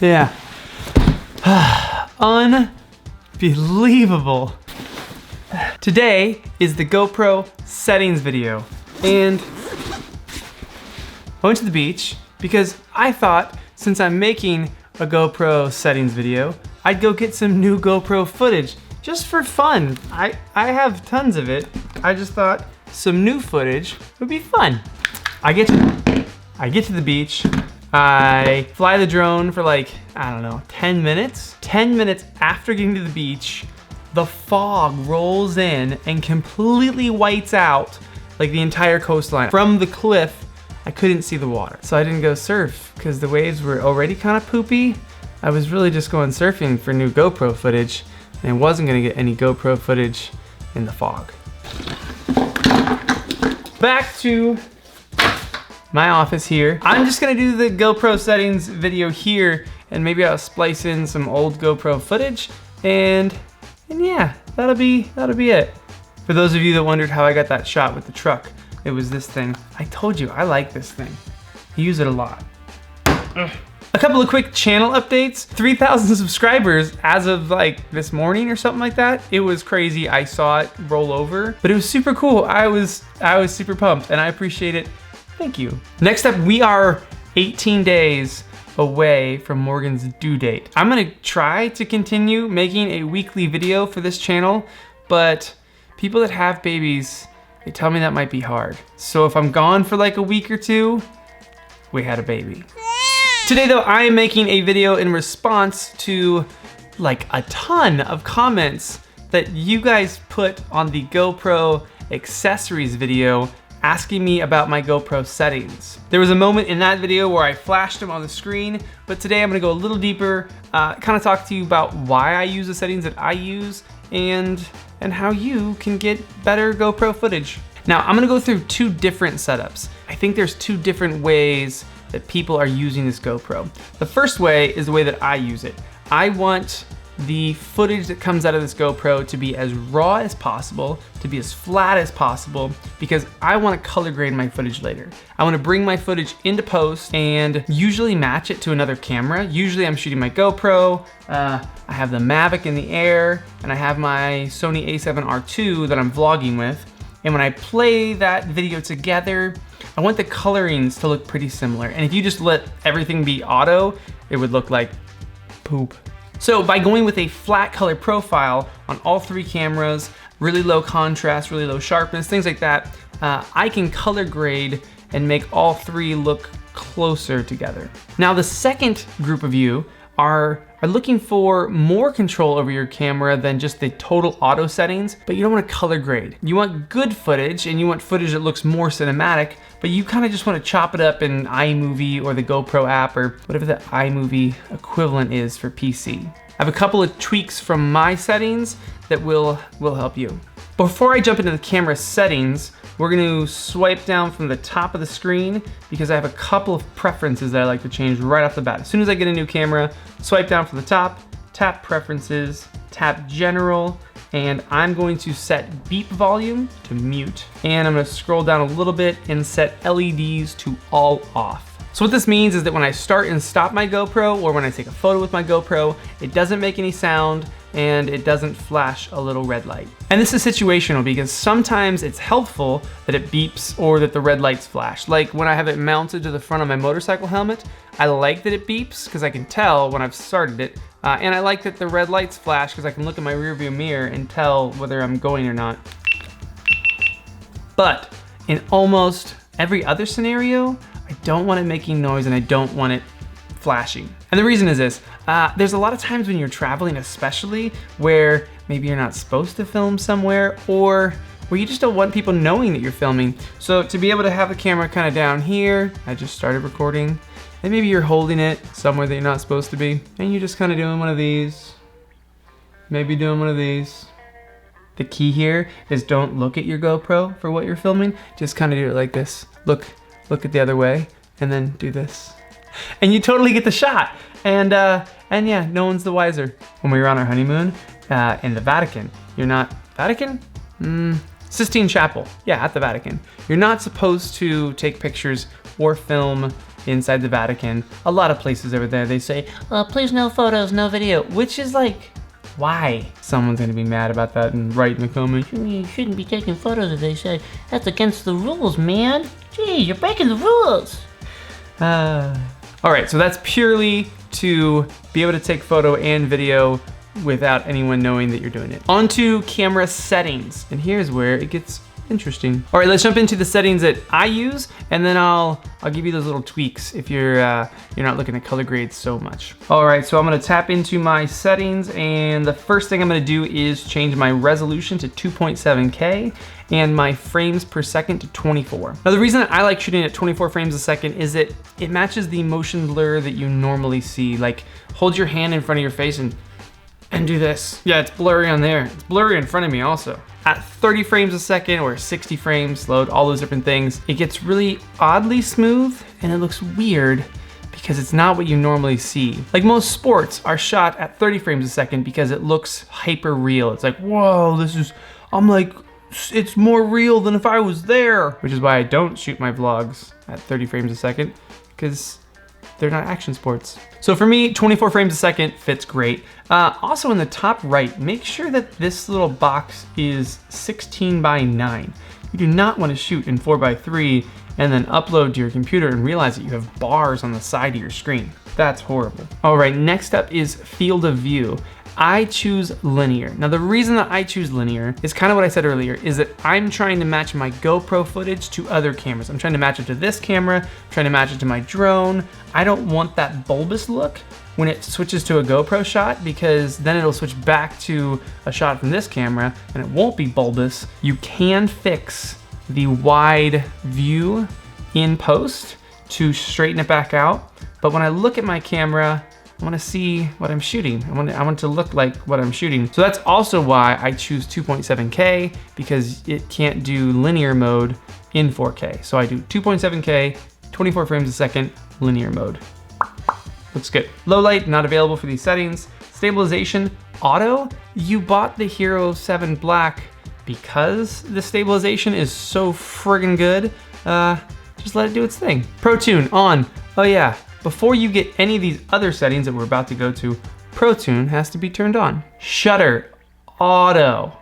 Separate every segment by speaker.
Speaker 1: Yeah. Unbelievable. Today is the GoPro settings video, and I went to the beach because I thought since I'm making a GoPro settings video, I'd go get some new GoPro footage just for fun. I have tons of it. I just thought some new footage would be fun. I get to the beach, I fly the drone for like, I don't know, 10 minutes. 10 minutes after getting to the beach, the fog rolls in and completely whites out like the entire coastline. From the cliff, I couldn't see the water. So I didn't go surf because the waves were already kind of poopy. I was really just going surfing for new GoPro footage, and I wasn't gonna get any GoPro footage in the fog. Back to my office here. I'm just gonna do the GoPro settings video here, and maybe I'll splice in some old GoPro footage, and yeah, that'll be it. For those of you that wondered how I got that shot with the truck, it was this thing. I told you, I like this thing. I use it a lot. Ugh. A couple of quick channel updates. 3,000 subscribers as of like this morning or something like that. It was crazy. I saw it roll over, but it was super cool. I was super pumped, and I appreciate it. Thank you. Next up, we are 18 days away from Morgan's due date. I'm gonna try to continue making a weekly video for this channel, but people that have babies, they tell me that might be hard. So if I'm gone for like a week or two, we had a baby. Today though, I am making a video in response to like a ton of comments that you guys put on the GoPro accessories video asking me about my GoPro settings. There was a moment in that video where I flashed them on the screen, but today I'm gonna go a little deeper, kind of talk to you about why I use the settings that I use and how you can get better GoPro footage. Now, I'm gonna go through two different setups. I think there's two different ways that people are using this GoPro. The first way is the way that I use it. I want the footage that comes out of this GoPro to be as raw as possible, to be as flat as possible, because I want to color grade my footage later. I want to bring my footage into post and usually match it to another camera. Usually I'm shooting my GoPro, I have the Mavic in the air, and I have my Sony a7R II that I'm vlogging with. And when I play that video together, I want the colorings to look pretty similar. And if you just let everything be auto, it would look like poop. So by going with a flat color profile on all three cameras, really low contrast, really low sharpness, things like that, I can color grade and make all three look closer together. Now the second group of you are looking for more control over your camera than just the total auto settings, but you don't want to color grade. You want good footage, and you want footage that looks more cinematic, but you kind of just want to chop it up in iMovie or the GoPro app or whatever the iMovie equivalent is for PC. I have a couple of tweaks from my settings that will help you. Before I jump into the camera settings, we're gonna swipe down from the top of the screen because I have a couple of preferences that I like to change right off the bat. As soon as I get a new camera, swipe down from the top, tap preferences, tap general, and I'm going to set beep volume to mute. And I'm gonna scroll down a little bit and set LEDs to all off. So what this means is that when I start and stop my GoPro, or when I take a photo with my GoPro, it doesn't make any sound and it doesn't flash a little red light. And this is situational because sometimes it's helpful that it beeps or that the red lights flash. Like when I have it mounted to the front of my motorcycle helmet, I like that it beeps because I can tell when I've started it. And I like that the red lights flash because I can look in my rearview mirror and tell whether I'm going or not. But in almost every other scenario, I don't want it making noise and I don't want it flashing. And the reason is this, there's a lot of times when you're traveling especially where maybe you're not supposed to film somewhere or where you just don't want people knowing that you're filming. So to be able to have the camera kind of down here, I just started recording, and maybe you're holding it somewhere that you're not supposed to be, and you're just kind of doing one of these, maybe doing one of these. The key here is don't look at your GoPro for what you're filming, just kind of do it like this. Look at the other way, and then do this. And you totally get the shot. And yeah, no one's the wiser. When we were on our honeymoon in the Vatican, Vatican? Sistine Chapel, yeah, at the Vatican. You're not supposed to take pictures or film inside the Vatican, a lot of places over there, they say, please no photos, no video, which is like, why? Someone's gonna be mad about that and write in the comments, you shouldn't be taking photos, they say. That's against the rules, man. Gee, you're breaking the rules. All right, so that's purely to be able to take photo and video without anyone knowing that you're doing it. Onto camera settings, and here's where it gets interesting. All right, let's jump into the settings that I use, and then I'll give you those little tweaks if you're not looking at color grades so much. All right, so I'm gonna tap into my settings, and the first thing I'm gonna do is change my resolution to 2.7K and my frames per second to 24. Now the reason I like shooting at 24 frames a second is that it matches the motion blur that you normally see. Like, hold your hand in front of your face and do this. Yeah, it's blurry on there. It's blurry in front of me also. At 30 frames a second or 60 frames, load, all those different things, it gets really oddly smooth and it looks weird because it's not what you normally see. Like, most sports are shot at 30 frames a second because it looks hyper real. It's like, whoa, I'm like, it's more real than if I was there. Which is why I don't shoot my vlogs at 30 frames a second, because they're not action sports. So for me, 24 frames a second fits great. Also in the top right, make sure that this little box is 16:9. You do not want to shoot in 4:3 and then upload to your computer and realize that you have bars on the side of your screen. That's horrible. All right, next up is field of view. I choose linear. Now the reason that I choose linear is kind of what I said earlier, is that I'm trying to match my GoPro footage to other cameras. I'm trying to match it to this camera, I'm trying to match it to my drone. I don't want that bulbous look when it switches to a GoPro shot, because then it'll switch back to a shot from this camera and it won't be bulbous. You can fix the wide view in post to straighten it back out. But when I look at my camera, I want to see what I'm shooting. I want to look like what I'm shooting. So that's also why I choose 2.7K, because it can't do linear mode in 4K. So I do 2.7K, 24 frames a second, linear mode. Looks good. Low light, not available for these settings. Stabilization, auto. You bought the Hero 7 Black because the stabilization is so friggin' good. Just let it do its thing. Protune, on. Oh yeah. Before you get any of these other settings that we're about to go to, Protune has to be turned on. Shutter, auto.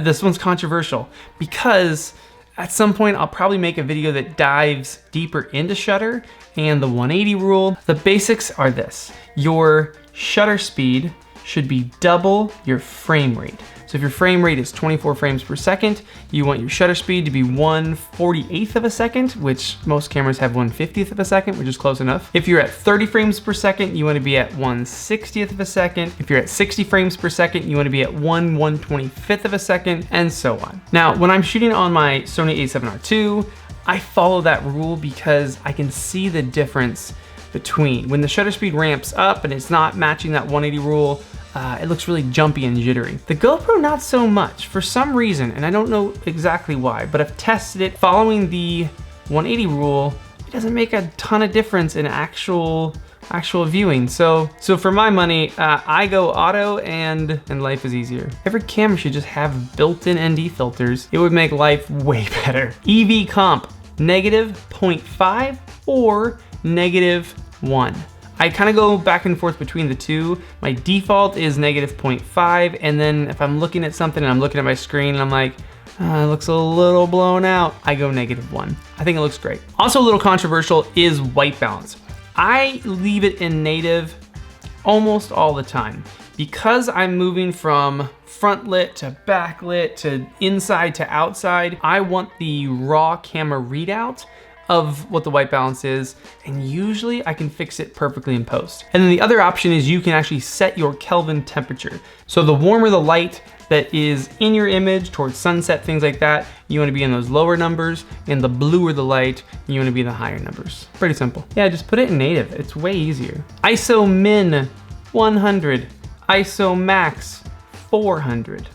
Speaker 1: This one's controversial because at some point I'll probably make a video that dives deeper into shutter and the 180 rule. The basics are this: your shutter speed should be double your frame rate. So if your frame rate is 24 frames per second, you want your shutter speed to be 1/48th of a second, which most cameras have 1/50th of a second, which is close enough. If you're at 30 frames per second, you want to be at 1/60th of a second. If you're at 60 frames per second, you want to be at 1/125th of a second, and so on. Now, when I'm shooting on my Sony a7R II, I follow that rule because I can see the difference between when the shutter speed ramps up and it's not matching that 180 rule. It looks really jumpy and jittery. The GoPro, not so much. For some reason, and I don't know exactly why, but I've tested it following the 180 rule. It doesn't make a ton of difference in actual viewing. So for my money, I go auto and life is easier. Every camera should just have built-in ND filters. It would make life way better. EV comp, -0.5 or -1. I kind of go back and forth between the two. My default is -0.5, and then if I'm looking at something and I'm looking at my screen and I'm like, it looks a little blown out, I go -1. I think it looks great. Also a little controversial is white balance. I leave it in native almost all the time. Because I'm moving from front lit to back lit to inside to outside, I want the raw camera readout of what the white balance is, and usually I can fix it perfectly in post. And then the other option is you can actually set your Kelvin temperature. So the warmer the light that is in your image towards sunset, things like that, you want to be in those lower numbers, and the bluer the light, you want to be in the higher numbers. Pretty simple. Yeah, just put it in native. It's way easier. ISO min 100, ISO max 400.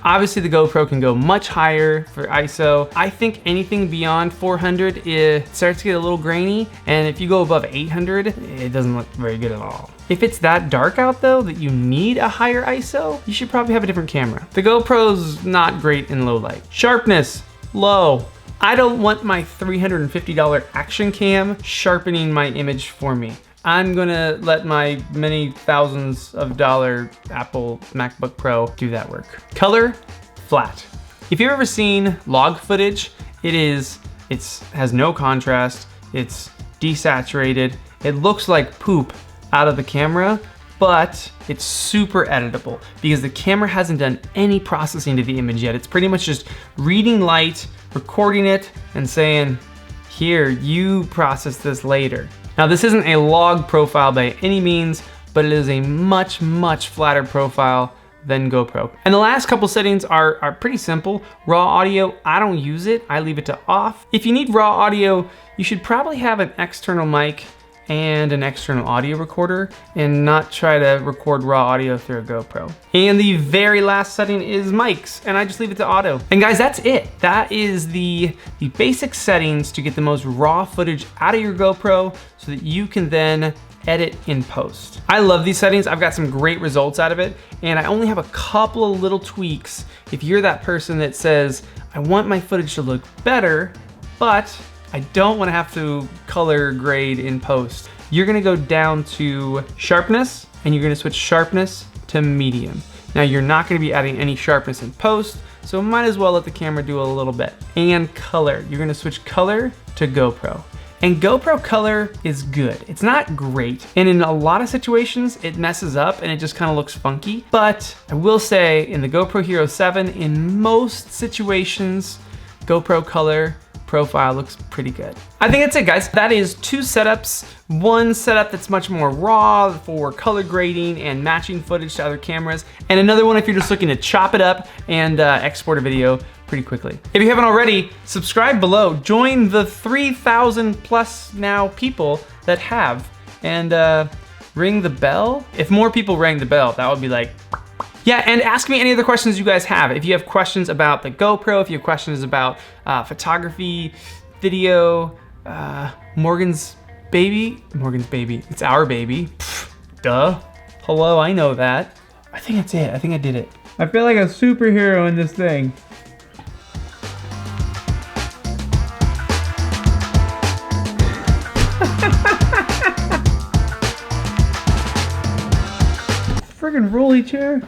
Speaker 1: Obviously the GoPro can go much higher for ISO. I think anything beyond 400, it starts to get a little grainy. And if you go above 800, it doesn't look very good at all. If it's that dark out though, that you need a higher ISO, you should probably have a different camera. The GoPro's not great in low light. Sharpness, low. I don't want my $350 action cam sharpening my image for me. I'm gonna let my many thousands of dollar Apple MacBook Pro do that work. Color, flat. If you've ever seen log footage, it has no contrast, it's desaturated, it looks like poop out of the camera, but it's super editable because the camera hasn't done any processing to the image yet. It's pretty much just reading light, recording it, and saying, here, you process this later. Now, this isn't a log profile by any means, but it is a much, much flatter profile than GoPro. And the last couple settings are pretty simple. Raw audio, I don't use it. I leave it to off. If you need raw audio, you should probably have an external mic and an external audio recorder and not try to record raw audio through a GoPro. And the very last setting is mics, and I just leave it to auto. And guys, that's it. That is the basic settings to get the most raw footage out of your GoPro so that you can then edit in post. I love these settings. I've got some great results out of it, and I only have a couple of little tweaks. If you're that person that says, I want my footage to look better, but I don't want to have to color grade in post, you're gonna go down to sharpness, and you're gonna switch sharpness to medium. Now, you're not gonna be adding any sharpness in post, so might as well let the camera do a little bit. And color, you're gonna switch color to GoPro. And GoPro color is good. It's not great. And in a lot of situations, it messes up and it just kind of looks funky. But I will say in the GoPro Hero 7, in most situations, GoPro color profile looks pretty good. I think that's it, guys. That is 2 setups. One setup that's much more raw for color grading and matching footage to other cameras, and another one if you're just looking to chop it up and export a video pretty quickly. If you haven't already, subscribe below. Join the 3,000 plus now people that have, and ring the bell. If more people rang the bell, that would be like, yeah, and ask me any other questions you guys have. If you have questions about the GoPro, if you have questions about photography, video, Morgan's baby, it's our baby. Pfft, duh. Hello, I know that. I think that's it. I think I did it. I feel like a superhero in this thing. Friggin' rolly chair.